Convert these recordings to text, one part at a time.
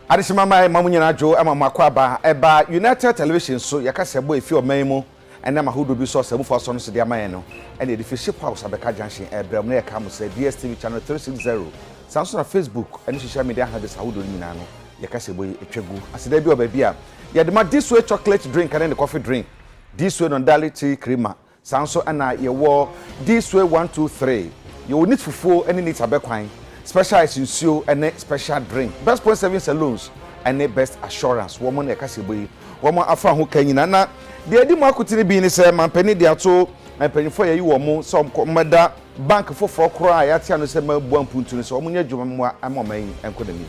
Adishimama mamunyana jo ama makwaba eba United Television so yakase boy fi omanmu ena mahudo bi so samu for so no de amaye no ene de fi ship house abeka junction ebrem na yakam say DSTV channel 360 Samsung na Facebook ene social media handles ahudo nyina no yakase boy etwegu asida bi oba bia ye de ma this way chocolate drink and the coffee drink this way non daily tea creamer Samsung ana ye wo this way 1 2 3 you need fufu ene need abekwan specialized in nsuo and special drink best point saving saloons and best assurance woman e kaseboyi woman afa ho kanyina na de adi mo akotini bi ni se mampani de ato mampanyifo yayi wo mo so mmeda bank foforo kro ya tia no se mabu ampuntu no se woman adwuma mo amoman enkodani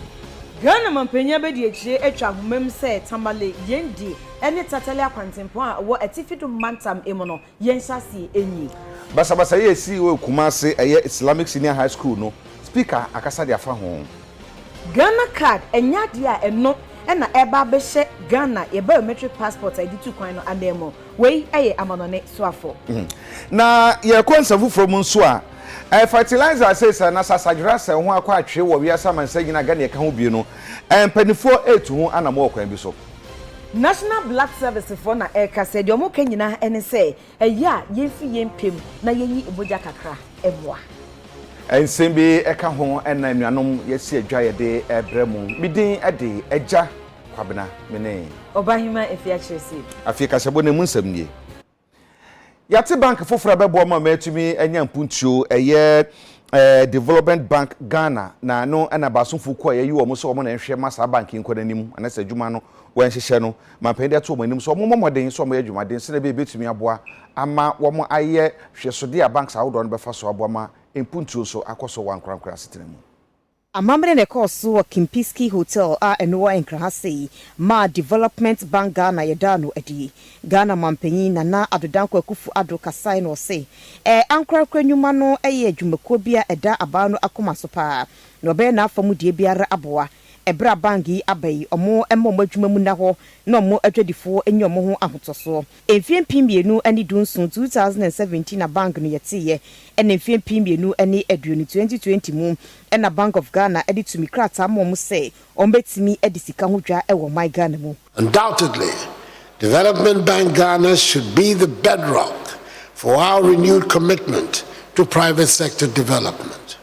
Ghana mampanya be de akire atwa homam se tamale yendi ene tatale akwantempo a wo atifido mantam emo no yenhyase enyi basa yesi we kumase eye Islamic Senior High School no speaker akasa de afa ho Ghana card enya de a eno na eba be hye Ghana ye biometric passport ID 2 kwan no ademo wei eye amanone so afo na ye konsafu from nso a fertilizer says na sasajura se ho akwa atwe wo wiasa mansa gina Ghana ye ka ho bi no empanifo etu ho anamo kwan bi so National Blood Service for na eka se de omo kanyina ene se eya yemfi yempem na yeyi eboja kakra eboa ensembe eka ho ena nuanom yesi adwa ye de ebremu midin ade Agya Kwabena mene Obahima Afia chesi Afia kasebo ne munsam nie Yate bank fofora bebo ma matumi enya mpuntuo eye Development Bank Ghana na no ena basonfo ko ayi wo mo so wo na nhwe masa bank nkodanim anasa adwuma no wan hyehyɛ no mampende ato mo anim so mo momoden so mo adwumaden se na be betumi aboa ama wo mo aye hwesode a banks awodo no befa so aboa ma empuntuo so akoso wankrankra setena mu Amamre ne koso Kimpiski Hotel a enwa enkrahase ma Development Bank Ghana yedano adi Ghana mampanyi na adodanko akufu ado kasai no se ankrakra nyuma no eye adwumako bia eda aba no akoma so pa no be na afamu die biara aboa ebra bangi abai omo emmo adwuma mu na ho na omo adwadifo enyo mo ho ahotoso emfiem pimbienu ani dunsun 2017 na bank no yetiye emfiem pimbienu ani aduonu 2020 mu na Bank of Ghana editumi krata mo say ombetimi edisika ho dwa ewo my Ghana mu. Undoubtedly, Development Bank Ghana should be the bedrock for our renewed commitment to private sector development.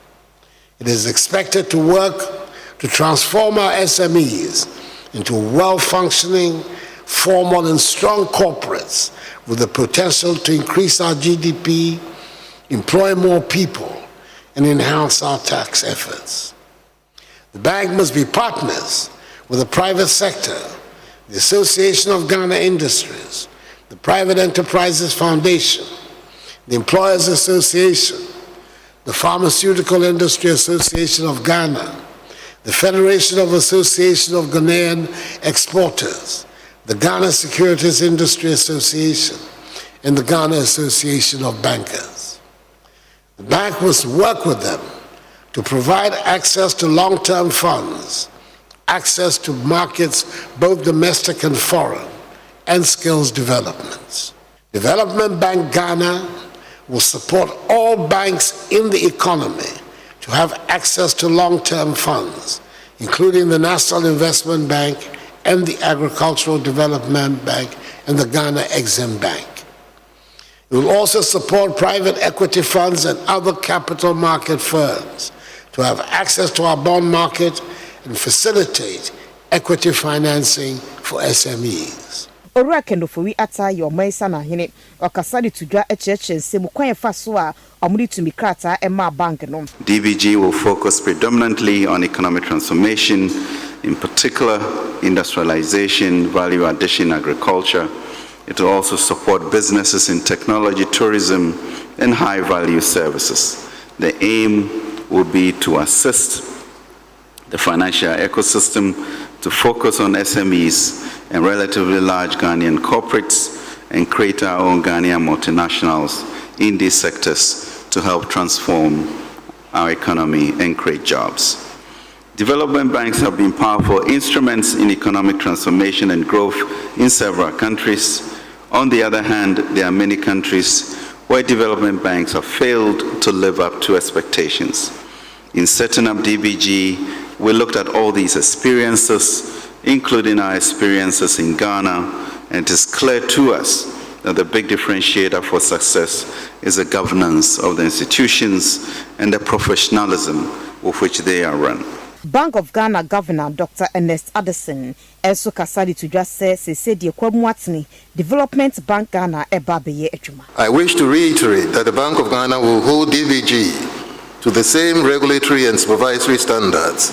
It is expected to work to transform our SMEs into well-functioning, formal and strong corporates with the potential to increase our GDP, employ more people, and enhance our tax efforts. The bank must be partners with the private sector, the Association of Ghana Industries, the Private Enterprises Foundation, the Employers Association, the Pharmaceutical Industry Association of Ghana, the Federation of Association of Ghanaian Exporters, the Ghana Securities Industry Association, and the Ghana Association of Bankers. The bank must work with them to provide access to long-term funds, access to markets both domestic and foreign, and skills developments. Development Bank Ghana will support all banks in the economy to have access to long-term funds, including the National Investment Bank and the Agricultural Development Bank and the Ghana Exim Bank. It will also support private equity funds and other capital market firms to have access to our bond market and facilitate equity financing for SMEs. Ora kendofo wi ata yo maisa na hene okasa de tudwa echeche nsemu kwan fa so a omuri tumi krata e ma bank no. DBG will focus predominantly on economic transformation, in particular industrialization, value addition, agriculture. It will also support businesses in technology, tourism, and high-value services. The aim will be to assist the financial ecosystem to focus on SMEs and relatively large Ghanaian corporates and create our own Ghanaian multinationals in these sectors to help transform our economy and create jobs. Development banks have been powerful instruments in economic transformation and growth in several countries. On the other hand, there are many countries where development banks have failed to live up to expectations. In setting up DBG, We looked at all these experiences, including our experiences in Ghana, and it is clear to us that the big differentiator for success is the governance of the institutions and the professionalism with which they are run. Bank of Ghana Governor Dr. Ernest Addison also kasadi to just say the Kwabena Development Bank Ghana ebabeye ejuma. I wish to reiterate that the Bank of Ghana will hold DVG to the same regulatory and supervisory standards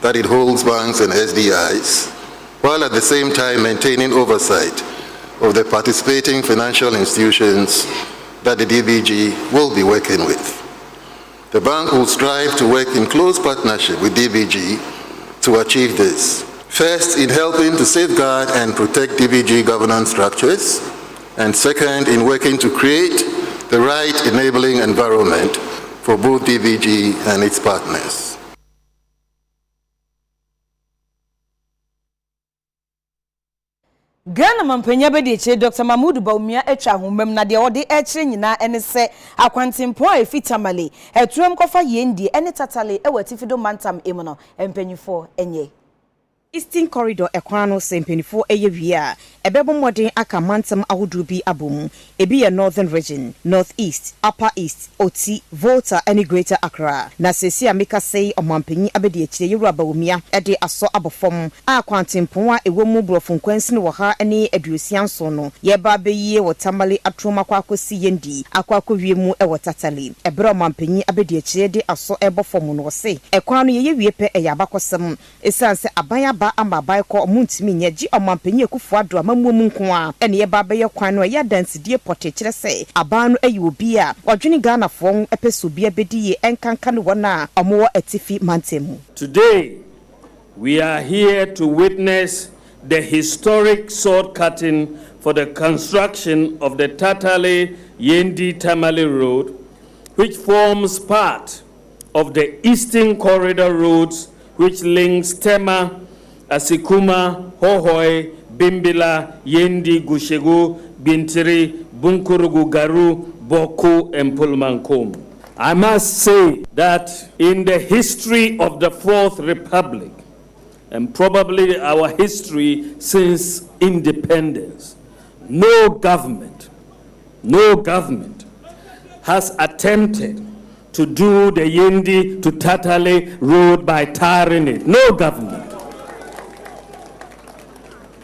that it holds banks and SDIs, while at the same time maintaining oversight of the participating financial institutions that the DVG will be working with. The bank will strive to work in close partnership with DVG to achieve this. First, in helping to safeguard and protect DVG governance structures, and second, in working to create the right enabling environment for both DVG and its partners. Ghana mampanya bedi Dr. Mahmoud Baumia etwa homam na de ode ekire nyina ene se akwantempo a efitamale etuem kofa yendi ene tatale ewatifido mantam emuno empanyifo enye Eastern Corridor ekwano sempenifo eyewia ebebo modern aka mantam ahodubi abom ebi ye Northern Region, Northeast, Upper East, Oti, Volta and Greater Accra. Na sesi ameka sei omampanyi abedi ekire yewura Baumia ede aso abofom a kwantempo a ewo mu brofo kwansin wo ha ene aduosian so no ye ba beyi wotamale atroma kwa akosi yendi akwa akowie mu ewotatale ebro omampanyi abedi ekire de aso ebofom no se ekwano yewie pe eyabakosem esanse abanya amba baiko muntimi nyaji omampanyi ekufu ado amamumu nko a ene ye ba ye kwan no ya dansidie pote kire se abanu ayi obi a odwene Ghana fo epeso bia bediye enkanka no wona omo atifi mantemu. Today we are here to witness the historic sword cutting for the construction of the Tatale Yendi Tamale Road, which forms part of the Eastern Corridor roads which links Tema, Asikuma, Hohoi, Bimbila, Yendi, Gushegu, Bintiri, Bunkurugu, Garu, Boku, and Pulmankom. I must say that in the history of the Fourth Republic, and probably our history since independence, no government has attempted to do the Yendi to Tatale road by tarring it. No government.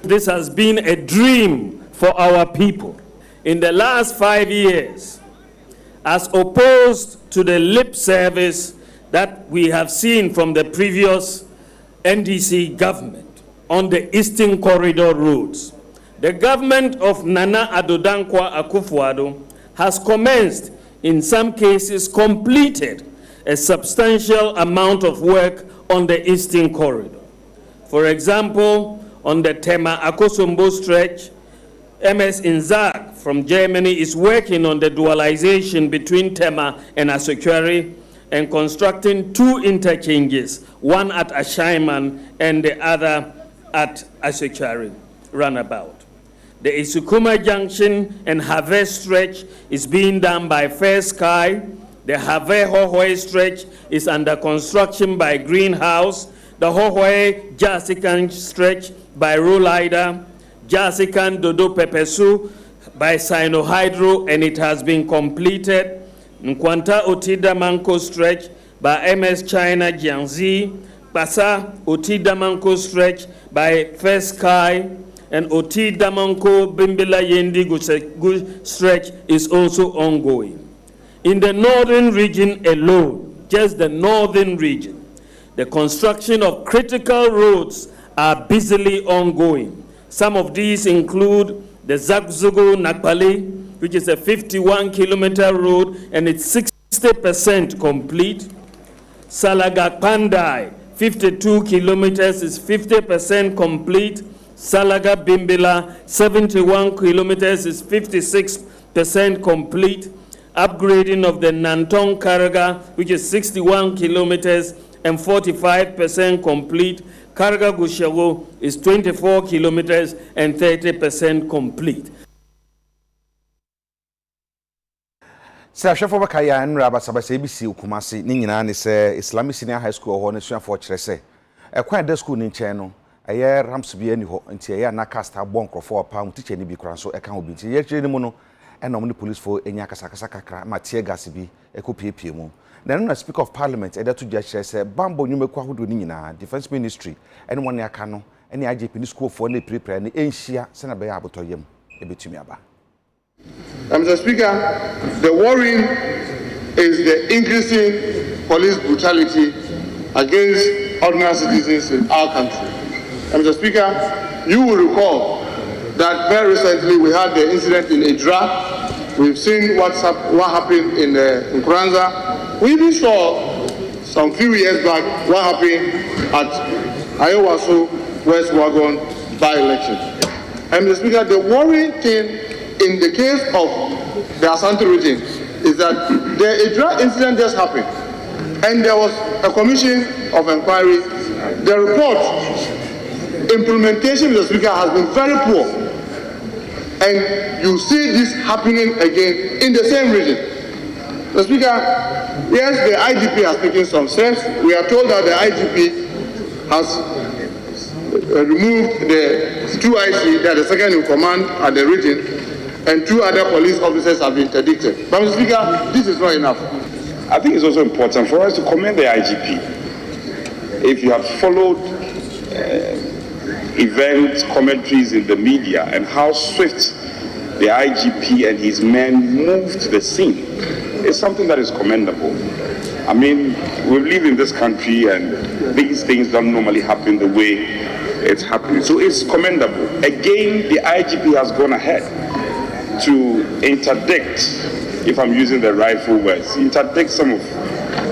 This has been a dream for our people. In the last 5 years, as opposed to the lip service that we have seen from the previous NDC government on the Eastern Corridor roads, the government of Nana Addo Dankwa Akufo-Addo has commenced, in some cases completed, a substantial amount of work on the Eastern Corridor. For example, on the Tema Akosombo stretch, MS Inzag from Germany is working on the dualization between Tema and Akyere and constructing 2 interchanges, one at Ashaiman and the other at Akyere runabout. The Isukuma Junction and Have stretch is being done by Fair Sky. The Have Hohoi stretch is under construction by Greenhouse. The Hohoi Jasikan stretch by Rolida. Jasikan Dodo Pepesu by Sinohydro, and it has been completed. Nkwanta Otida Manko stretch by MS China Jiangxi. Basa Otida Manko stretch by Fair Sky. And Oti Damanko Bimbila Yendi stretch is also ongoing. In the northern region alone, just the northern region, the construction of critical roads are busily ongoing. Some of these include the Zagzugu Nakpali, which is a 51-kilometer road and it's 60% complete. Salaga Pandai, 52 kilometers, is 50% complete. Salaga Bimbila, 71 kilometers, is 56% complete. Upgrading of the Nantong Karaga, which is 61 kilometers and 45% complete. Karaga Gushago is 24 kilometers and 30% complete. Sir Shafo Bakaya and Rabba Sabas ABC Ukumasi, Nina, is Islamic Senior High School or Nation for Chese. Ekwan de school ni nchen no eye ramps bi ani ho nti eye na casta bon crofo pa mu teacher ni bi kura so eka obi nti ye kire ni mu no enom ni police fo enya kasakasa kakra ma tear gas bi ekopiepie mu na no speaker of parliament eda to judge say bambo nyumeku ahodo ni nyina defense ministry ene won aka no ene IGP ni school fo na prepare ni enhia se na be ya abotoyem ebetumi aba. Mr. Speaker, the worrying is the increasing police brutality against ordinary citizens in our country. Mr. Speaker, you will recall that very recently we had the incident in Idra. We've seen what happened in Nkuranza. We even saw some few years back what happened at Ayawaso West Wagon by-election. Mr. Speaker, the worrying thing in the case of the Asante region is that the Idra incident just happened and there was a commission of inquiry. The report implementation, Mr. Speaker, has been very poor, and you see this happening again in the same region. Mr. Speaker, yes, the IGP has taken some steps. We are told that the IGP has removed the 2 IC, that the second in command at the region, and 2 other police officers have been interdicted. But Mr. Speaker, this is not enough. I think it's also important for us to commend the IGP. If you have followed event commentaries in the media and how swift the IGP and his men moved to the scene, it's something that is commendable. I mean, we live in this country and these things don't normally happen the way it's happening. So it's commendable. Again, the IGP has gone ahead to interdict, if I'm using the rightful words, interdict some of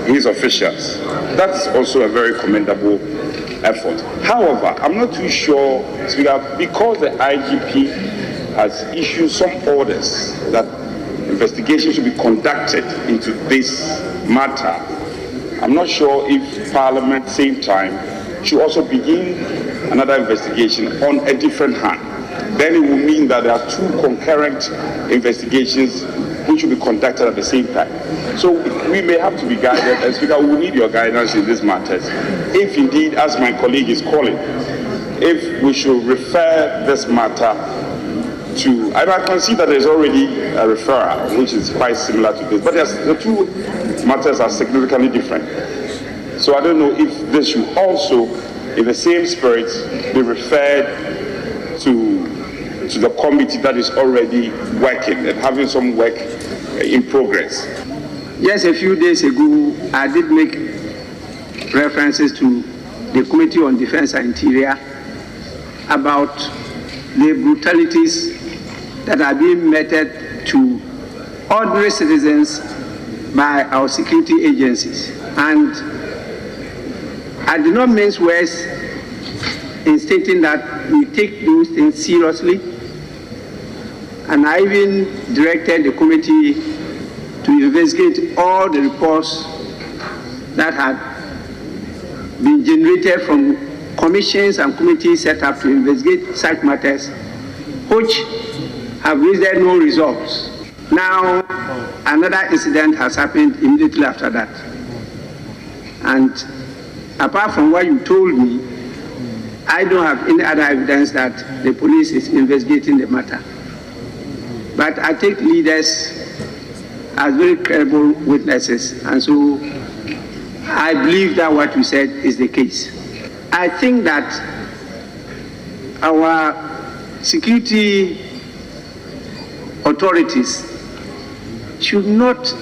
his officials. That's also a very commendable effort. However, I'm not too sure, Speaker, because the IGP has issued some orders that investigation should be conducted into this matter. I'm not sure if Parliament, same time, should also begin another investigation on a different hand. Then it will mean that there are 2 concurrent investigations which will be conducted at the same time. So we may have to be guided, and Speaker, we will need your guidance in these matters. If indeed, as my colleague is calling, if we should refer this matter to, I can see that there's already a referral, which is quite similar to this, but the 2 matters are significantly different. So I don't know if this should also, in the same spirit, be referred to the committee that is already working and having some work in progress. Just a few days ago, I did make references to the Committee on Defense and Interior about the brutalities that are being meted to ordinary citizens by our security agencies. And I do not mince words in stating that we take those things seriously. And I even directed the committee to investigate all the reports that had been generated from commissions and committees set up to investigate such matters, which have yielded no results. Now, another incident has happened immediately after that. And apart from what you told me, I don't have any other evidence that the police is investigating the matter. But I take leaders as very credible witnesses, and so I believe that what you said is the case. I think that our security authorities should not,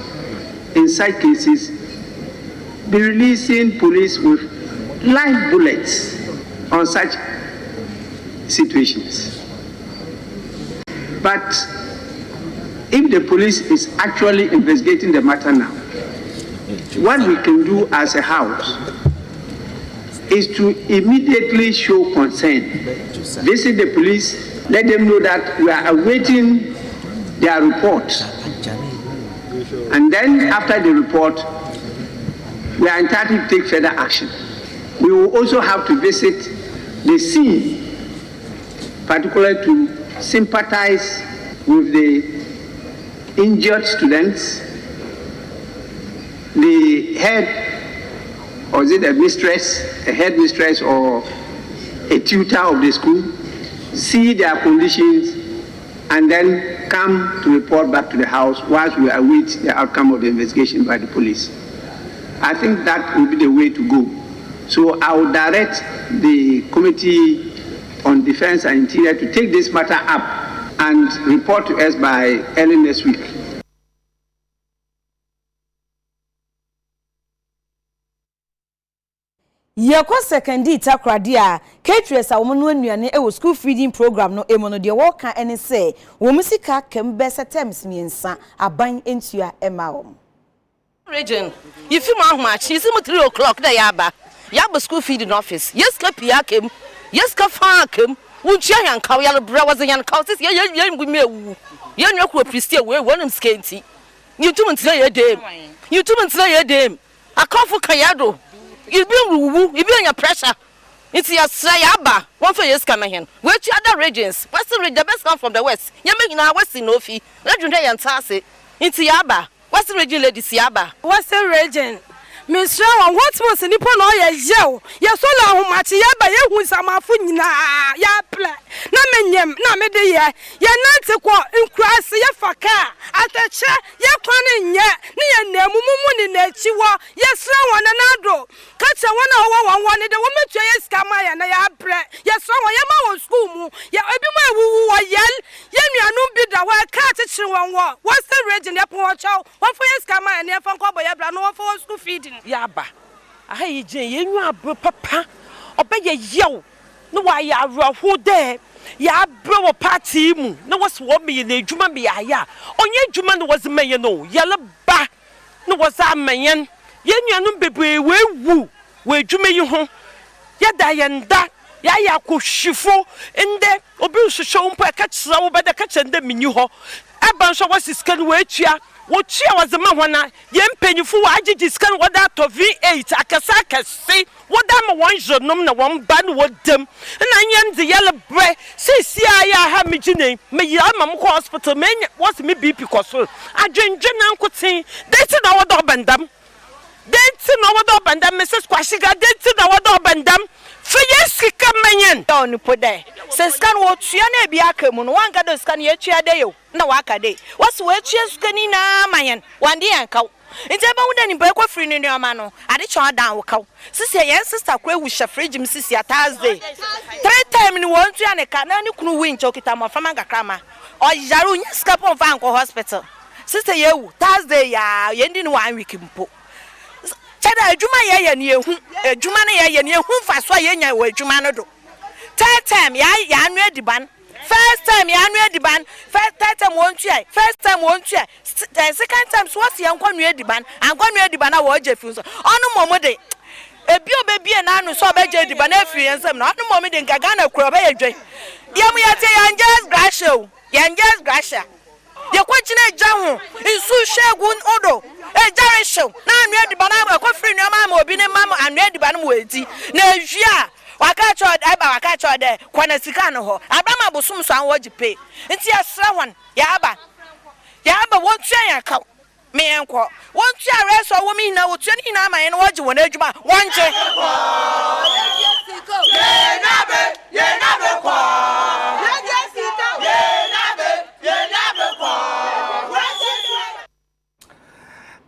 in such cases, be releasing police with live bullets on such situations. But if the police is actually investigating the matter now, what we can do as a house is to immediately show concern. Visit the police, let them know that we are awaiting their report. And then after the report, we are entitled to take further action. We will also have to visit the scene, particularly to sympathize with the injured students, the head or is it a mistress, a headmistress, or a tutor of the school, see their conditions, and then come to report back to the house whilst we await the outcome of the investigation by the police. I think that will be the way to go. So I will direct the Committee on Defense and Interior to take this matter up and report to us by early next week. Yekwa secondary takrade a caterers a wo no anuane e wo school feeding program no emo no de wo ka ene se wo musika kembe setems miensa aban entua ema wo region you feel my match is 3 o'clock da yaba yaba school feeding office yes ka pia kem yes ka fa kem wunchia yan kaw yale bra was yan kaw sis ye ngumi ewu ye nwa ko priestia we wonum skenti you too ntina ye dem akafu kayado you be under pressure. It's your Sayaba. One for yes, come here. Where to other regions? Western region, the best come from the west. You make now Western Nofi. Legendary and Tase. Into Yaba. Western region, Lady Siaba. Western region. Miss Shaw, what's most in Nippon or yell? Yes, all our match, Yaba, you who some of Funina, Yapla. No menyem, no media. You're not to quote in Christ, Yafaka. At the chair, Yapan, yet, near Mumun in the Chiwa, yes, one another. Catch a 1 hour, wanted the woman to yes, Kamaya, and I have bread. Yes, someone Yama school. Ya everywhere who are yell. Yemi no bid that were catch one walk. What's the region? Yapon chow. One for yes, Kamaya, and Yafan Kobo Yabra, no for school feeding. Yaba. I Jane, you are papa. Obey yo. No, why ya who there? Ya bro party mu. No was what me in the Juma be ya. On ye Juman was a man, no. Yellow ba. No was a man. Yen yanum bebe we woo. We Juma you home. Ya Diane that. Ya ko shifo in there. Obu show catch so by the catch and the menu ho. A bunch of was scan wait ya. What she was a man, yen penny for I did scan what that of V8. Akasaka say, what damn one should nom the one band with them. And I am the yellow bread. See, I have me name. May Yamam hospital, man, was me be because I drink Jen could say, that's an our dog and them. That's an our dog and them, Mrs. Quashiga, that's an our dog and them. For yes, come in. Don't put there. Says can watch your nebiakum, one got a scan yet your day. No waka day. What's where she's canina, mayan, 1 day and cow. It's about any break free in your mano. I did show down cow. Sister, yes, sister, where we shall fridge him, Sister Thursday. 3 times in 1 to an cannon, you couldn't win Chokitama from Angakama. Or Jarun, scap of Uncle Hospital. Sister, you, Thursday, ya, ending 1 week in po. Chada Juma ya near Jumana ya near whom fast why ya way Jumano. 3rd time ya ready ban. First time ya ready ban. First time won't you? First time won't you? Second time what's young one ready ban. I'm going ready ban. I watch a few. On no moment. A pure baby and I saw by J. Banefi and some not no moment in Gagana Crobe. Yamia just Grasho. Yan just Grasha. The question is Jamu is so shagun odo. A Jerry show. Now I'm ready, but I'm a coffee. No, mamma, been a mamma, I'm ready, but I'm waiting. No, yeah. Wakacho aba wakacho de kwanesikano ho abama bosum so anwo gipe nti asra wan yaba won tuen aka me enko won tua reso wo mi na wo tuen ni na aman no wogi won adwuma wonje ye nabe kwa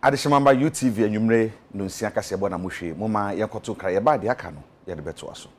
Adishimamba UTV enyumre no nsia kase bo na mohwe moma yekoto kra ye ba de aka no ye de beto aso.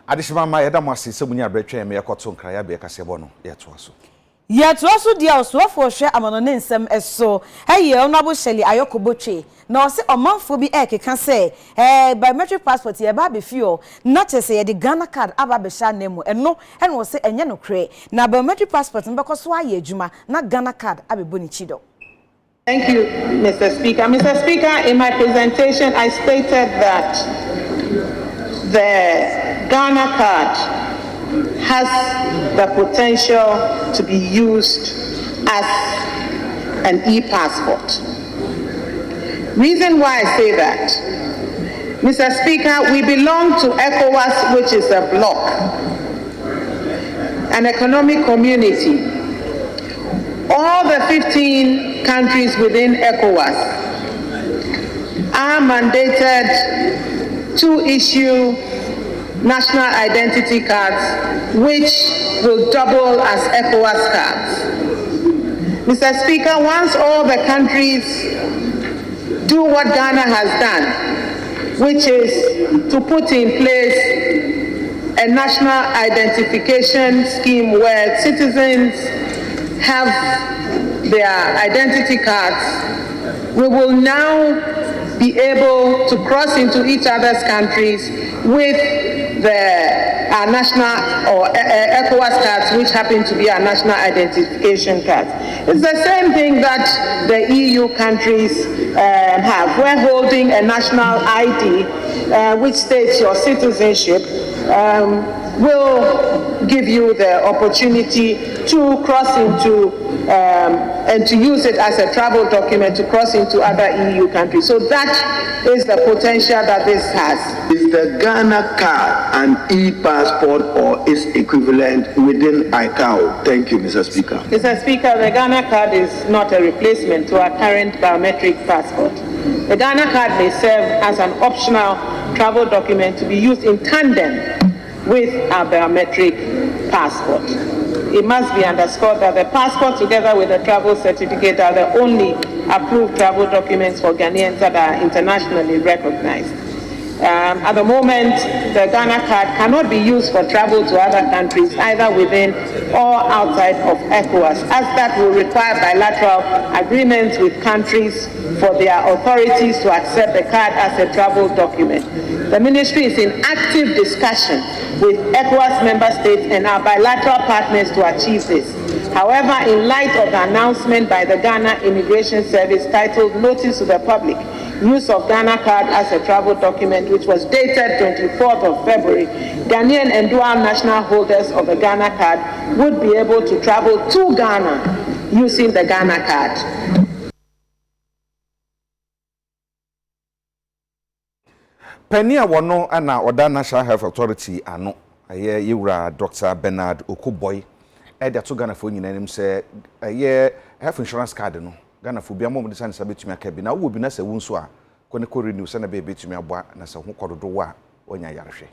adishima ma yeda mo asese munya bretwe me yakoto nkraya be kasebo no yeto aso yeto aso dia osofo hwe amanone nsem eso eye onabo sheli ayokobotwe na ose omanfo bi ekeka se biometric passport ye ba be fio na chese ye de Ghana card aba be sha nemu eno eno ose enye no kre na biometric passport mbekoso aye adwuma na Ghana card abebo ni chido. Thank you, Mr. Speaker. Mr. Speaker, in my presentation, I stated that the Ghana card has the potential to be used as an e-passport. Reason why I say that, Mr. Speaker, we belong to ECOWAS, which is a bloc, an economic community. All the 15 countries within ECOWAS are mandated to issue national identity cards, which will double as ECOWAS cards. Mr. Speaker, once all the countries do what Ghana has done, which is to put in place a national identification scheme where citizens have their identity cards, we will now be able to cross into each other's countries with our national or ECOWAS cards, which happen to be our national identification cards. It's the same thing that the EU countries have. We're holding a national ID, which states your citizenship, will give you the opportunity to cross into and to use it as a travel document to cross into other EU countries. So that is the potential that this has. Is the Ghana card an e-passport or its equivalent within ICAO? Thank you, Mr. Speaker. Mr. Speaker, the Ghana card is not a replacement to our current biometric passport. The Ghana card may serve as an optional travel document to be used in tandem with our biometric passport. It must be underscored that the passport together with the travel certificate are the only approved travel documents for Ghanaians that are internationally recognized. At the moment, the Ghana card cannot be used for travel to other countries, either within or outside of ECOWAS, as that will require bilateral agreements with countries for their authorities to accept the card as a travel document. The ministry is in active discussion with ECOWAS member states and our bilateral partners to achieve this. However, in light of the announcement by the Ghana Immigration Service titled Notice to the Public, Use of Ghana Card as a Travel Document, which was dated 24th of February, Ghanaian and dual national holders of the Ghana Card would be able to travel to Ghana using the Ghana Card. Penia wono ana oda National Health Authority ano aye yewura Dr. Bernard Okuboy e de to Ghana fo nyinanim se aye health insurance card no Ghana fo bia mom de san sa betumi aka bi na wo bi na se wonso a kone ko renew se na be betumi aboa na se ho kododo wa onya yarehwe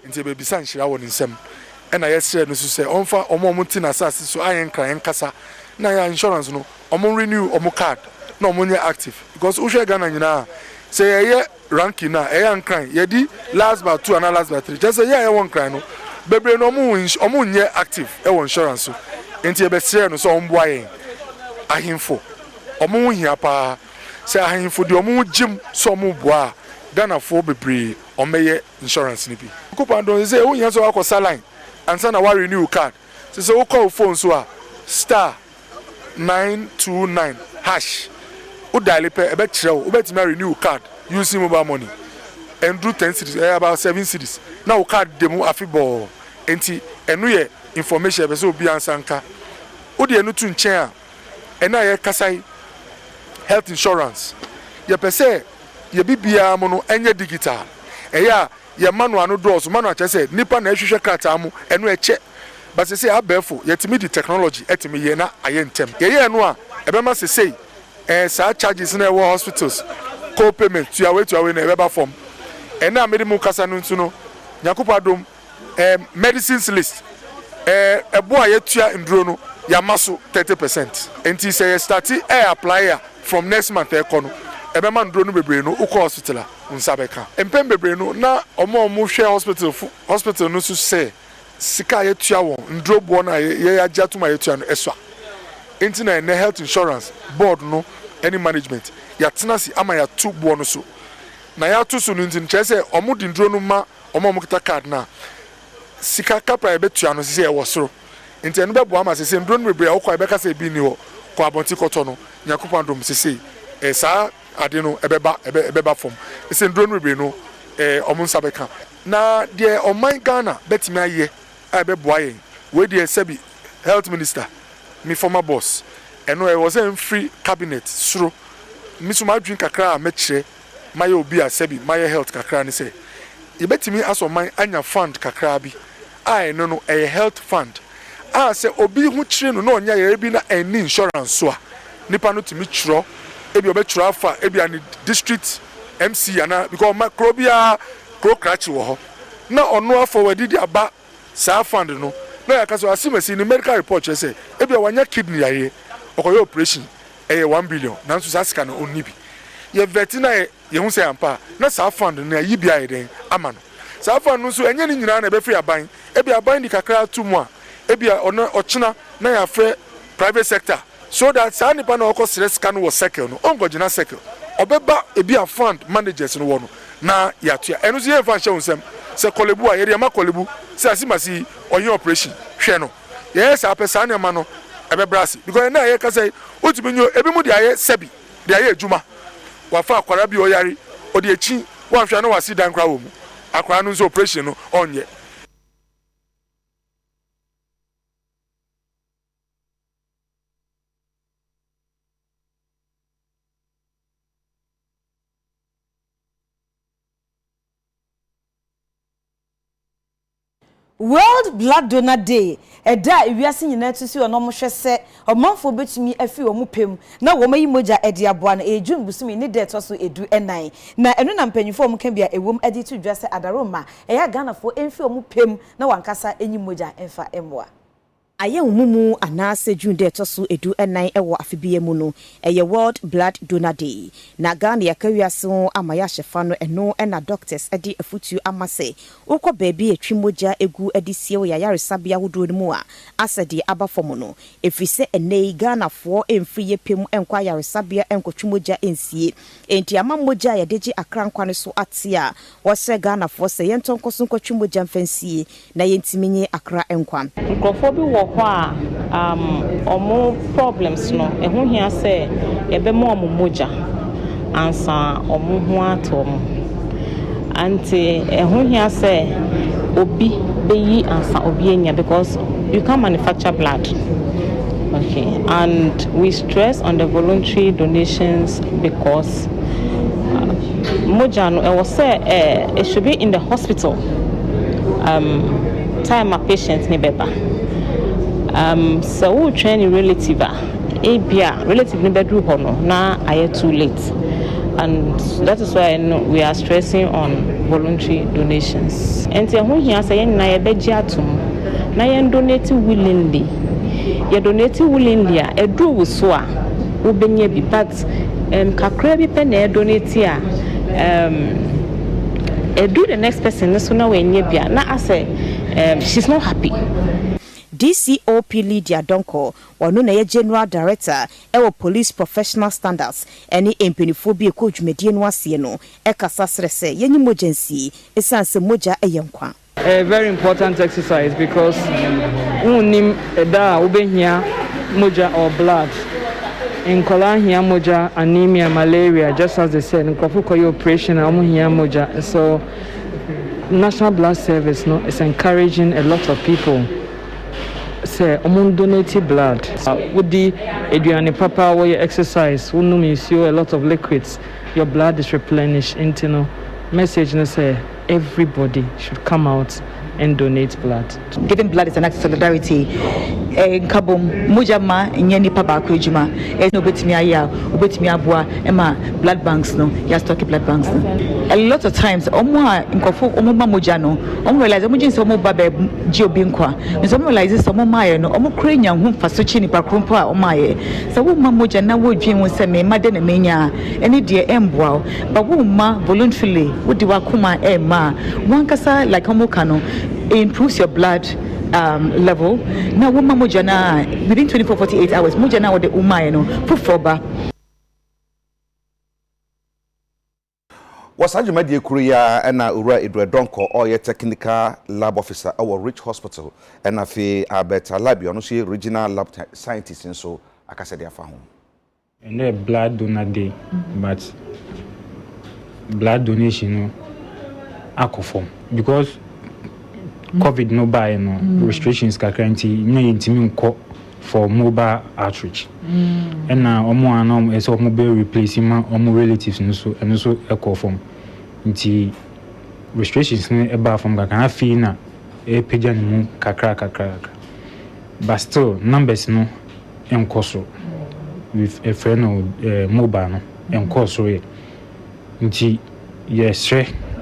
nti be bi san hira won nsem e na yesre no so se onfa omom ti na asase so ayen kran kasa na ya insurance no omom renew omom card na omom nye active because wo hwe Ghana nyina say ye ranking na e kran ye di last by 2 and last by 3 just say ye one kran no bebre no omom nye active e won insurance so nti e be sre no so omboa yen ahimfo omom hia pa say ahimfo di omom jim so omom boa Ghana fo bebre omeye insurance ni bi coupon don say wo hia so akosa line ansa na wa renew card say wo call phone so a *929# o dial pe e be kire o be ti renew card using mobile money and do 10 cities about 7 cities now card demo afibo enti enu ye information be so obi ansanka o de enu tu nchen a ena ye kasai health insurance ye pese ye bibia mo no enye digital eya ye manual no doors manual chese nipa na ehwehwe krata mo enu eche but say abefo ye timi di technology etimi ye na ayentem ye enu a ebema say sa charges na we hospitals co-payment to away na eba form ena medical kasa no ntu no nyakopadom medicines list ebo ayetua nduro no ya maso 30% enti say start apply from next month ekono ebema ndro no bebre no ukọ hospital nsa beka empem bebre no na omo hwe hospital no so say sika ye tua won ndro bo na ye agya to ma ye tua no eswa enti na health insurance board no any management ya tenasi ama ya tu bo no so na ya tu so no ntin chese omo di ndro no ma omo kita card na sika kapra e betua no se e wosoro enti enu bebo ama se ndro no bebre akwa e beka se bi ni ho kwa abonti koto no nyakopa ndom se saa ade no ebeba fom se ndro no bebre no omo nsa beka na de oman Ghana betimi aye abeboa yen we de sebi health minister me former boss eno e was in free cabinet suro mi so ma drink kakra me kire my obi asebi my health kakra ni say e betimi aso man anya fund kakra bi no a health fund say obi hu kire no na onya ye bi na any insurance so a nipa no timi kiro ebi obetro afa ebi ani district MC ana because microbia kro crash wo ho na ono afọwadi di aba saa fund no na yakaso asimasi ni medical report say ebi wanya kidney aye okoyo operation 1 billion nanso saa sika no onni bi ye vetina ye hu say ampa na saa fund na yi bia yeden ama no saa fund no so enye ni nyina na be free aban ebi aban di kakra tumu a ebi ono ochina na ya fe private sector so that saa nipa na okọ stress kan wo circle no ongo gina circle obeba ebi a fund managers no wo no na yatua enu so ye fa hye unsem se kolebu a ye ma kolebu se asimasi onye operation hwe no yes apesa na ma no ebe brasi because na ye ka say otumi nyo ebi mu de aye sebi de aye adwuma wa fa akwara bi oyari odi echi wa hwe na wasi dan kra wo mu akwara no so operation no onye. World Blood Donor Day eda ewiase nyina tusi ono mo hwese omanfo betumi afi omo pem na wo mayi moja edi aboa na ejun busumi ni de to so edu enan na enu na mpanyifo omo kan bia ewom edi tu dwase adaroma eya Ghana fo emfi omo pem na wankasa enyi moja emfa emwa aye umumu anase June de to so edu enan ewo afibie mu no eye World Blood Donor Day na Ghana yakawiase amaya hyefa no eno na doctors edi afutu amase ukọ baabi etwimoja egu edisie wo yayaresabia hodo mu a asedi abafomo no efise enei Ghana fo emfriye pem enkwa yaresabia enkotwimoja ensie enti amamoja yadeji akrankwa no so atia wose Ghana fo se yentonkoso nkotwimoja mfansie na yentiminye akra enkwa nkrofo bi wo kwa omo problems no ehu hia se ebe mo moja ansa omo ho atom anti ehu hia se obi beyi ansa obi enya because you can manufacture blood. Okay, and we stress on the voluntary donations because moja no was say it should be in the hospital time a patient ni beba so we train a relative relative ni bedru hono na aye too late, and that is why we are stressing on voluntary donations. And who here say na ye beji atum na ye donate willingly, ye donate willingly a edu wo so a wo benye bi, but kakra bi pe na donate a edu the next person so na we nye bia na ase she's not happy. DCOP Lydia Donko wano na ye General Director ewo Police Professional Standards eni empenifo bi ko dwumedie no ase no ekasa srese yenyi mojansi esanse moja eyenkwa. A very important exercise because unim eda obehia moja or blood in colahia moja, anemia, malaria, just as they said in kofukoyo operation amuhia moja. So National Blood Service no is encouraging a lot of people say donate blood with the eduane papa where you exercise we a lot of liquids, your blood is replenished into no message and say everybody should come out and donate blood. Giving blood is an act of solidarity. Kabum mujama nyeni pa ba ko ejuma. No betimi aya, obetimi aboa ema blood banks no. Ya stock blood banks no. A lot of times omo a nkofo omo ma moja no. Omo realize omo jinse omo ba be ji obi nkwa. Nso omo realize omo ma ye no. Omo kura nya hu faso chi ni pa krompo a omo aye. So wo ma moja na wo dwen wo se me ma de na menya. Eni de emboa. But wo ma voluntarily wo di wa kuma ma. One kasa like omo kano improves your blood level. Now, woman mojana within 24-48 hours, mojana or the umay no pufoba. Wasaji media kuria ena ura idwe donko or ye technical lab officer our Rich Hospital and afi abeta lab no she regional lab scientist and so akase dia fa ho. And blood donor day, but blood donation no akofom because COVID no buy no restrictions kakranti nya intimi nko for mobile outreach. And now omo anom eso omo be replace ma omo relatives no so eno so ekofom. Nti restrictions no eba from kakana fi na e page ni mu kakra. But still numbers no enkoso with a friend of mobile no enkoso e. Nti yes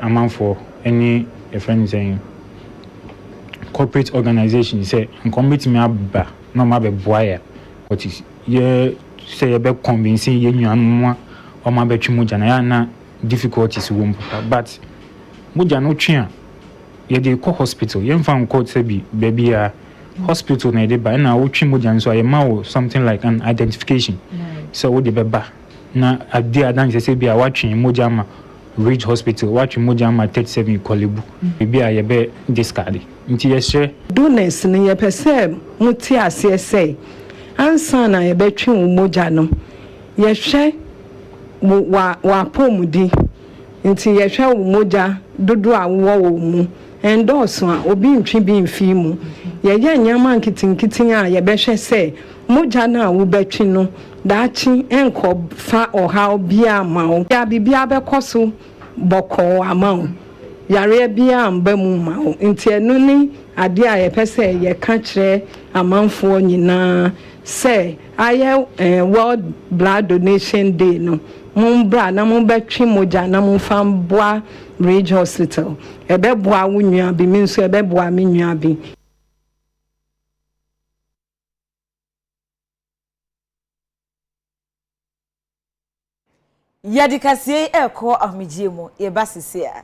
amount for any a friend saying corporate organization say committee me aba no ma be boya what is ye say ye be convince ye nwan o ma be twimoja na ya na difficulties wo but moja no twa ye dey call hospital ye mfa nko say bi baby a hospital na dey ba na wo twimoja nso ye ma wo something like an identification so wo dey be ba na ade adan say bi a wa twimoja ma Ridge Hospital watch moja ma 37 Kolebu bibi a ye be discard nti ye hye donors ne ye pese muti ase say ansa na ye betwe moja no ye hye wa pomudi nti ye hye moja dodo a wo mu endorse a obi ntwe bi mfi mu ye nyama nkitinkitin a ye be hye say moja na wo betwe no dachi enko fa oha bia ma ya bibia be koso boko ama yare bia mba mu ma nti enu ni ade a ye pese ye ka kire amanfo nyina say aye World Blood Donation Day no mumbra na mumbetwe moja na mumfamboa Ridge Hospital ebeboa wunua bi minso ebeboa menua bi. Yadikasiye eko ahmijiemo ye basisia.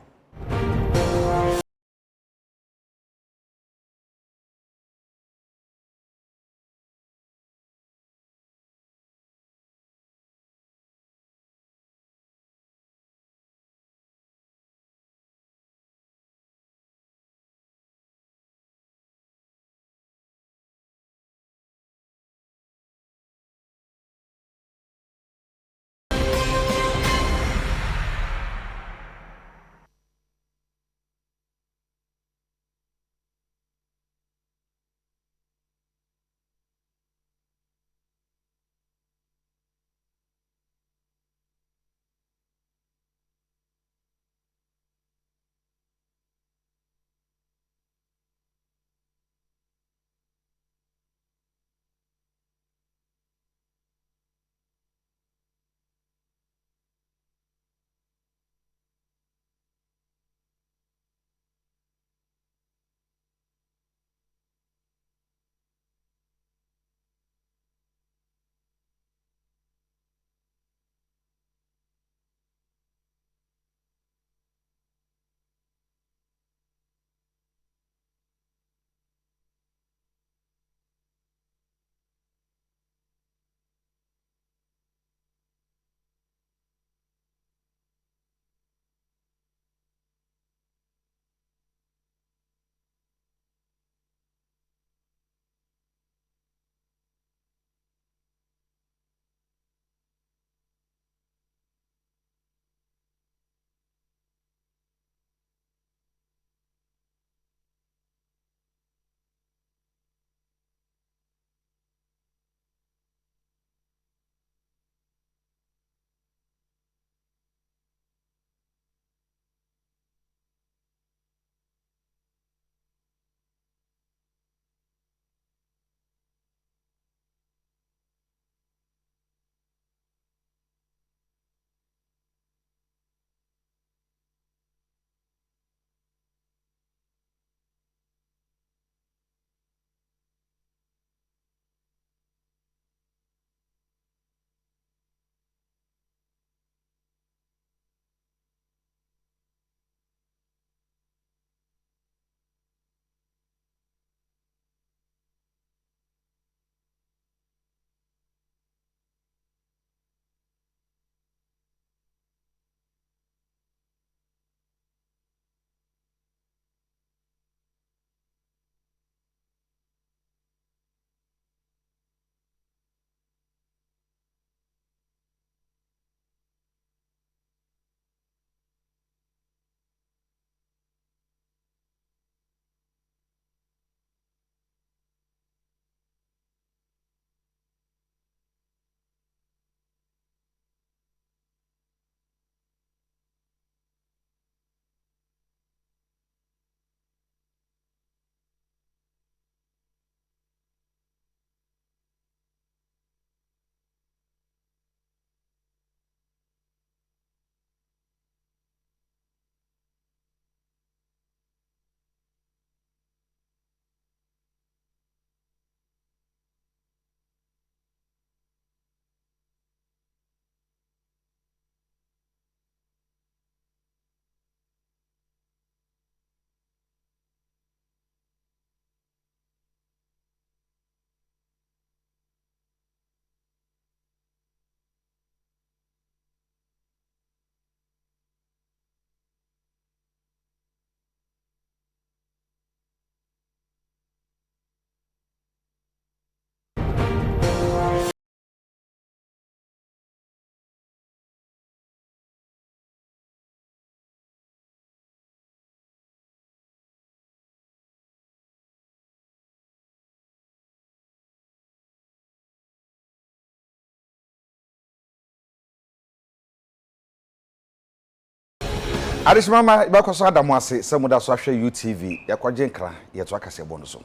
Arishmama ibakoso adamu ase semuda so ahwe UTV yakwaje nkra yeto akase bo no so.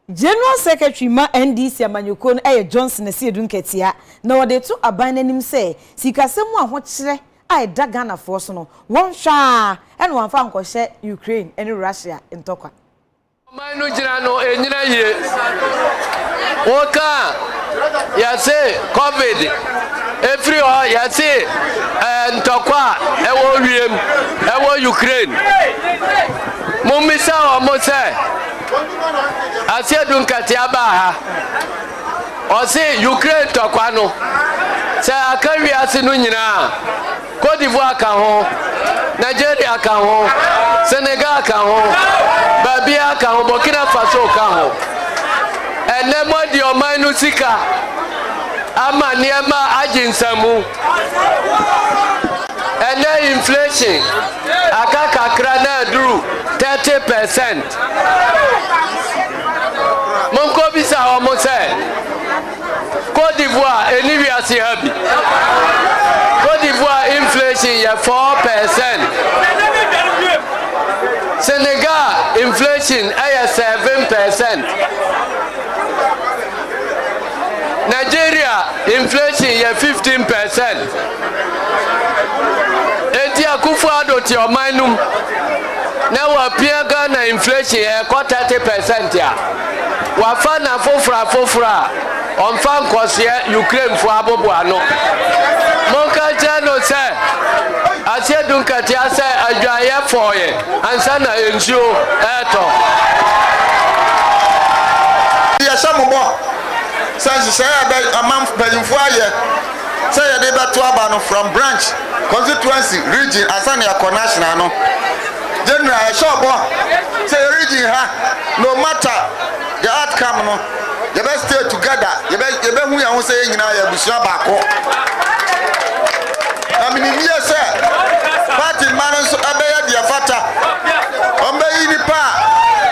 General Secretary ma NDC amanyoko no Johnson Asiedu nketia na wode to aban nanim se sikasemu ahokyere ai da Ghana for so no won hwa e no wanfa nkɔhye Ukraine ene Russia ntokwa. Manu jira no enyina ye. Oka ya se COVID every or ya se ntokwa ewo wiem ewo Ukraine. Mumisa o mo se Asiedu nkatia ba ha. O se Ukraine tokwa no. Se akawi ase no nyina. Côte d'Ivoire ka ho. Nigeria ka ho. Senegal ka ho. Babia ka ho. Burkina Faso ka ho. Enemo di omanu sika. Ama niema ajinsamu. Ene inflation. Akaka krana duru 30%. Monko bisa omo se Côte d'Ivoire eni asi happy. Côte d'Ivoire inflation ya 4%. Senegal inflation aya 7%. Nigeria inflation ya 15%. Eti Akufo-Addo ti omanum na wa pia Ghana inflation ya 30% ya. Wa fa na fofra onfa nkose Ukraine fo abobo ano. Monka jano se Asiedu nkatia se adwaye foye ansa na ensuo eto. Ya shamubo sanji say amam belimfo aye say ya dey beto aba from branch constituency region asana ya national no. General Shobo say region ha no matter the outcome no you best stay together you be hu ya hu say nyina ya busua baako na minimie say party man so abeya dia fata ombe yini pa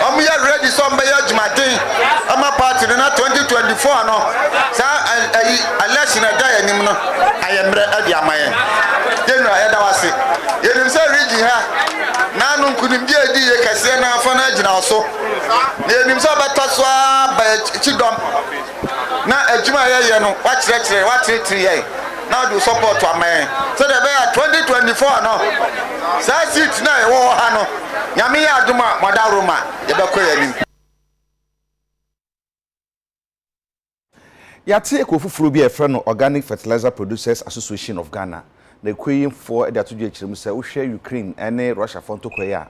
omuya ready so ombe ya jumaden ama party na 2024 no sa election da ya nim no ayemre adi amaye general ya da wase yenim say region ha nanu nkunimdi edi ye kase na afa na agina so yenim say betaso ba chidom na adwuma ye no wa kire ye now do support to amen so the be 2024 no say seat na e wo ha no nyame ya aduma modaroma ye be koyanim Yate ekofufuru bi efre no Organic Fertilizer Producers Association of Ghana na ekweyin for e atodu ekirem se wo hwe Ukraine ene Russia for ntokoya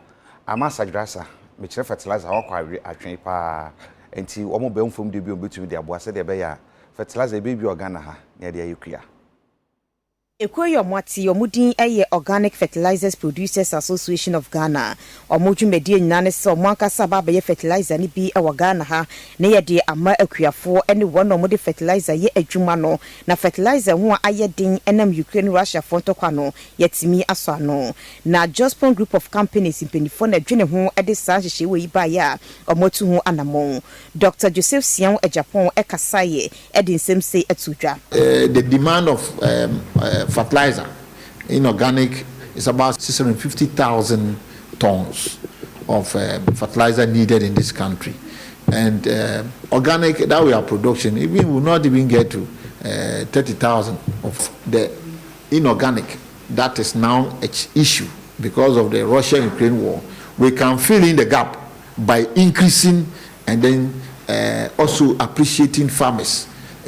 amasa grasa me kire fertilizer akwa atwen pa enti omo be mfom de bi obetumi de aboa se de be ya fertilizer be bi Ghana ha na de ayekua Ekoyo mwati omudin eye Organic Fertilizers Producers Association of Ghana omudwumedie nyane se omwankasa ba be fertilizer ni bi e Ghana ha na ye de ama akuafo ene wono omode fertilizer ye adwuma no na fertilizer ho aye din enam Ukraine Russia fontokwa no yetimi aso ano na Jospon Group of Companies impenifo na dwene ho ede sa hyehe we ba ya omotu ho anamon Dr. Joseph Sian Japan ekasaye ede nsem se atudwa the demand of fertilizer inorganic is about 650,000 tons of fertilizer needed in this country, and organic that we are production even will not even get to 30,000 of the inorganic that is now an issue because of the Russia-Ukraine war. We can fill in the gap by increasing and then also appreciating farmers,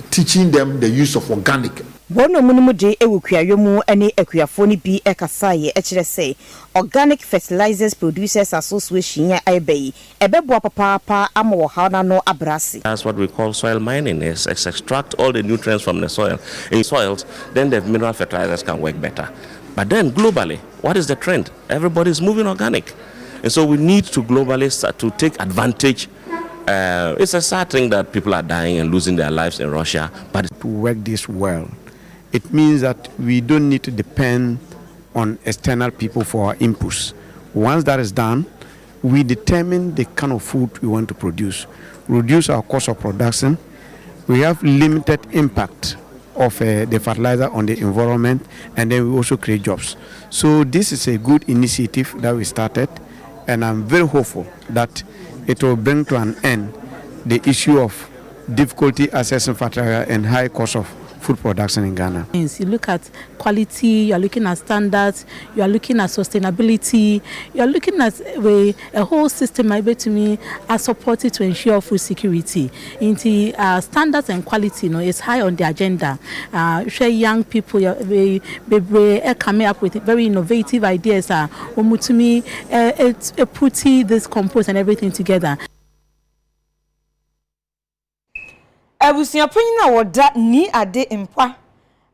teaching them the use of organic. Bono munumu de ewukuayomu ene akuafo ni bi ekasaye ekire say Organic Fertilizers Producers Association ya ebei ebebo papa ama wo ha na no abrasi. That's what we call soil mining, is extract all the nutrients from the soil. In soils, then the mineral fertilizers can work better. But then globally, what is the trend? Everybody's moving organic. And so we need to globally start to take advantage. It's a sad thing that people are dying and losing their lives in Russia, but to work this well, it means that we don't need to depend on external people for our inputs. Once that is done, we determine the kind of food we want to produce, reduce our cost of production. We have limited impact of the fertilizer on the environment, and then we also create jobs. So this is a good initiative that we started, and I'm very hopeful that it will bring to an end the issue of difficulty accessing fertilizer and high cost of food production in Ghana. You look at quality, you are looking at standards, you are looking at sustainability, you are looking at a whole system to me are supported to ensure food security. Standards and quality is high on the agenda. Young people coming up with very innovative ideas. Putting this compost and everything together. Abusuya panyin na woda ni ade mpa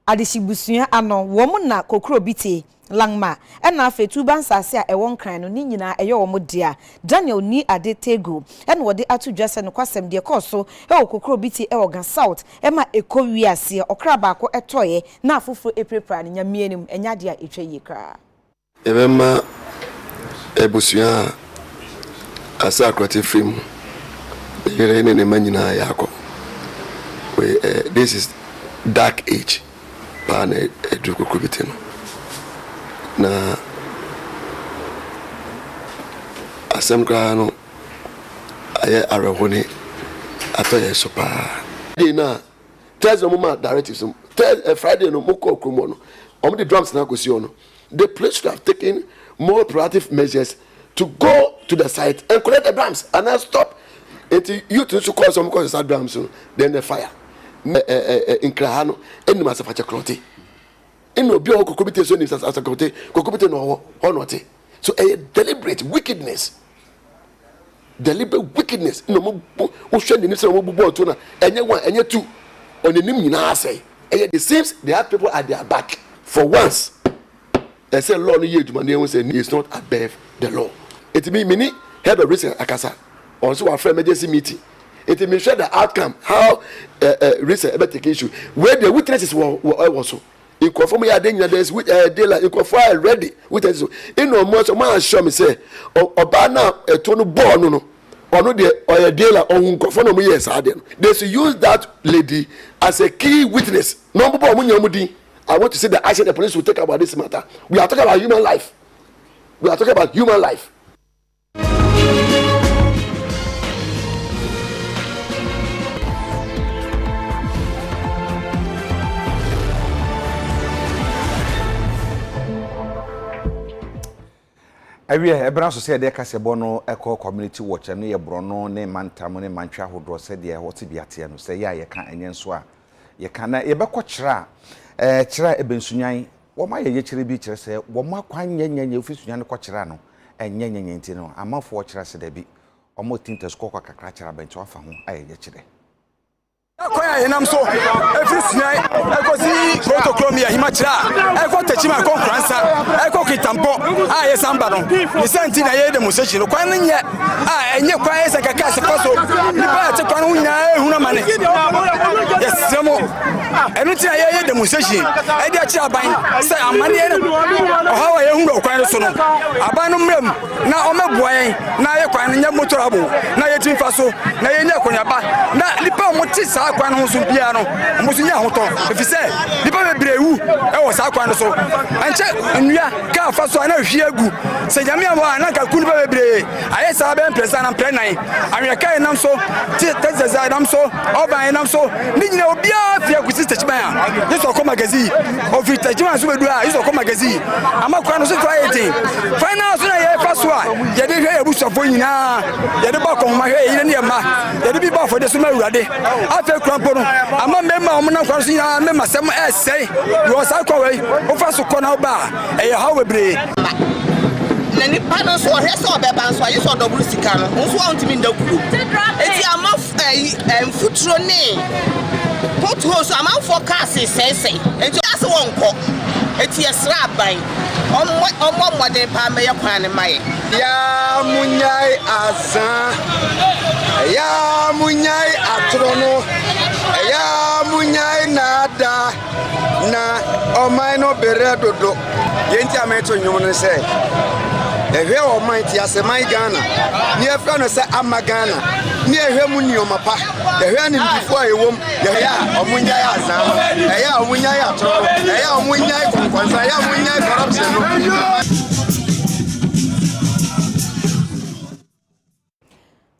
adehyibusuya ano wo na kokro biti langma ena afetu bansase a ewon kran no ni nyina eye wo dia Daniel ni ade tego ena wode atudwase no kwasem de koso e kokro biti e Oga South ema ekowiase okra baako etoye na afoforo eprepra ne nyamienim enya de a etwa yekra ebema abusuya asa akrati film yere ne manyina yako. This is dark age pan edukukubitino na asemkra no aye arehone atoye sopa na Thursday mama directives Friday no moko okromo no the drums na kosi ono the place should have taken more proactive measures to go to the site and collect the drums and then stop it. You to call some cause drums then the fire in Krahano and the master facha clote. In no bio kokobite so ni as a kote kokobite no honote. So a deliberate wickedness. Deliberate wickedness. No mo shend ni so mo bubo to na enye one enye two on the nim nyina say. The seems they have people at their back. For once, they say law no ye duma na say is not above the law. It mean many head of risk akasa. Also our emergency meeting. It may show the outcome how risk take issue where the witnesses were also in conform ya dey there's daylight in conform ready witnesses in no more so man show me say oba na eto no ball no ono de oya daylight on conform no yes ade no they should use that lady as a key witness no bo munyamudi. I want to see the action the police will take about this matter. We are talking about human life. We are talking about human life. Awia ebra so say de kasebo no eco community watch no ye brono ne mantam ne mantwa hodo se de wote biate no se ya ye ka enyen so a ye ka na ye bekọ kira kira ebensunyan wo ma ye kire bi kire se wo ma kwanyenya ofisunyan ne kọ kira no enyenyenye nti no amafo wo kira se da bi o mo tinta sko kwa kakra kira benti wafa ho aye kire Akoya yenam so every sinai ekosi protocol mi ahimachira eko techima kon kransa eko kitampo aye samba no ni senti na ye demonstration no kwan nye enye kwan ese kaka se paso ni ba te kwan hunya ehuna mane yes semo enu ti aye demonstration e di achi aban se amane ye o hawa ye hunu kwan so no aban no mrem na o meboa yen na ye kwan nya motor abo na ye timfa so na ye nya konyaba na lipa mo ti sa kwan ho so bia no musunya hoto efise nipa bebrewu e wo sa kwan so anche nnua ka fa so na hwie agu se nyame amo na ka kunu bebre aye sa be empresa na prenan anwe kai nam so ti tezeza nam so oban nam so ni nyina obia fia ku sister chiban a yeso ko magazine o fi tajima so bedu a yeso ko magazine ama kwan so try it final so na ye fa so a ye de hwe ebusofo nyina ye de ba ko ma hwe ye ne ma ye de bi ba fo de so ma urade afa krampo no ama mema o na kwan so nyina mema sem essay yo sa kwa we o fa so ko na ba e ye ha webre na ni pano so he so be ban so ayi so double sika no nso a ntimi ndakuru eti ama futuro ne potho so ama forecast sese enti ase wonko eti esra ban omo modern pa me ye kwan ne mai ya munyai azan ya munyai atrono ya munyai nada na omai no bere dodo yenti ameto nyum no se ehwe o man ti asemai Ghana ni efra no se ama Ghana ni ehwe mu ni omapa ehwe ni bifo ewom ya omunya ya azama ya omunya ya toro ya omunya kwankwanza ya omunya corruption no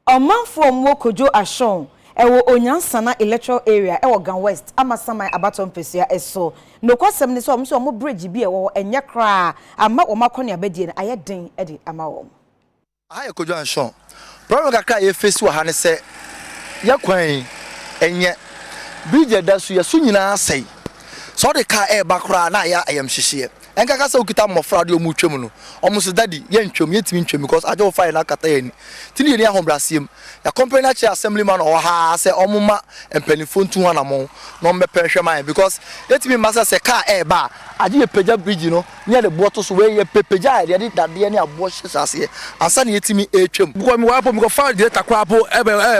Omanfo Mokojo Ashon ewo Onyansana electoral area ewo Gan West amasaman abaton pesia eso no kwasem ni so omo bridge bi ewo enye kra ama wo makone abedie na ayeden edi ama wo aye Kojo Ashon problem kakra ye face wa ha ne se ya kwan enye bridge da so ye so nyina asai so de ka e ba kra na ya ayam hyehye enka kasa okita mmofra de omu twem no omuso daddy ye ntwem ye timi ntwem because ajo fire na kata yani tini ni ahombrasiem ya company chair assemblyman o ha se omuma empanifo ntu wana mo no mbepenhwe man because yetimi masa se ka e ba aje ye peja bridge no nya de boto so we ye pepeja de dade ni abo hyesase ansa na yetimi etwem because mi wa po mi go fire de takra po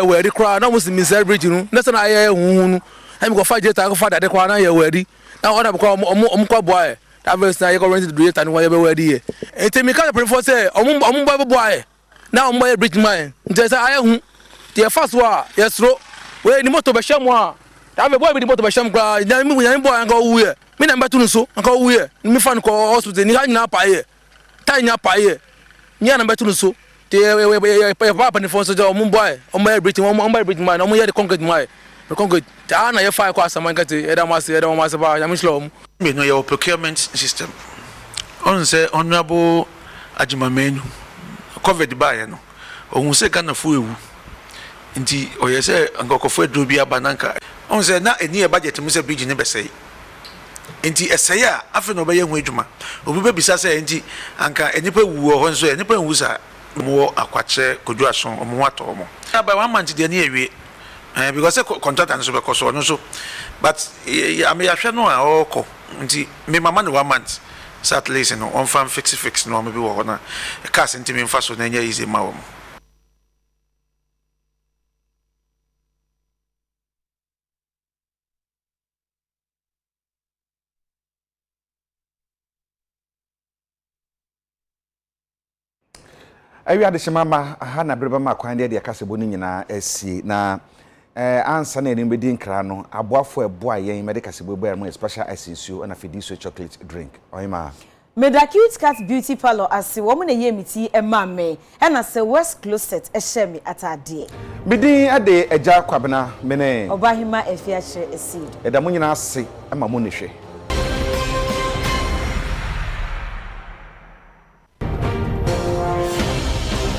we ri kra na musi mi se bridge no na se na aye huhunu e mi go fire de takra fire de kwa na ye we ri na order because omkwa boy that verse na you go rent the creator and why be ready here enti me ka prefer say ombo boy na ombo bridge man nti say aye hu the first wa yesro we ni moto be sham a that boy be the moto be sham gra nya mi boy anga wu here me na mbatu nso anga wu here me fan ko hospital ni ha nyina pa here ta nya pa here nya na mbatu nso the papa ni phone so ombo bridge man ombo the concrete man concrete ta na ye fire ko asama ngati eda mase ba ya mislo me no your procurement system on say honorable ajimamenu covered by no ohun se kana fu ewu nti oye se angokofo edro bi abananka on say na eni e budget mu se bridge ne besei nti esei a afi no be ye hu adwuma obi be bisa se nti anka enipa wu ho nso enipa wu sa mo akwache Kojo Ashon omo ato omo aba 1 month de na ewie because contract and so because no so but I may have no oko nti me mama no 1 month so at least no on farm fix no maybe wo na cast nti me mfa so na nya easy ma wo awi adeshimama ha na breba ma kwan de kasebo ni nyina asi na ansa na enim bedi nkra no aboafo ebo ayen me de kasebo bo mo special essence na fediso chocolate drink oyima Meda Cute Cat Beauty Parlor ase wo mo na yemiti ema me na se West Closet ehye me atade bidin ade Agya Kwabena mene Obahima Afia Asiedu eda mo nyina ase ama mo ne hwe